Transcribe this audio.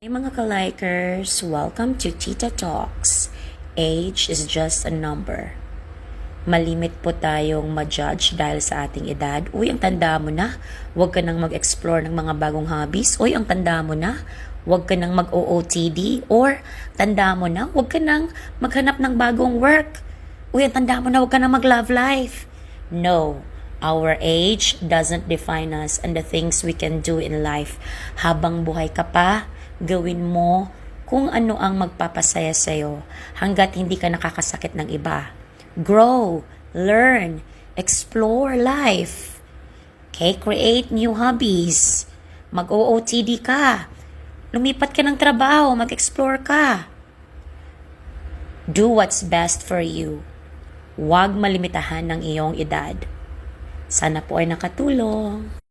Hey mga ka-likers, welcome to Tita Talks. Age is just a number. Malimit po tayong ma-judge dahil sa ating edad. Uy, ang tanda mo na, huwag ka nang mag-explore ng mga bagong hobbies. Uy, ang tanda mo na, huwag ka nang mag-OOTD. Or, tanda mo na, huwag ka nang maghanap ng bagong work. Uy, ang tanda mo na, huwag ka nang mag-love life. No, our age doesn't define us and the things we can do in life. Habang buhay ka pa, gawin mo kung ano ang magpapasaya sa'yo hanggat hindi ka nakakasakit ng iba. Grow, learn, explore life. Okay, create new hobbies. Mag-OOTD ka. Lumipat ka ng trabaho, mag-explore ka. Do what's best for you. Huwag malimitahan ng iyong edad. Sana po ay nakatulong.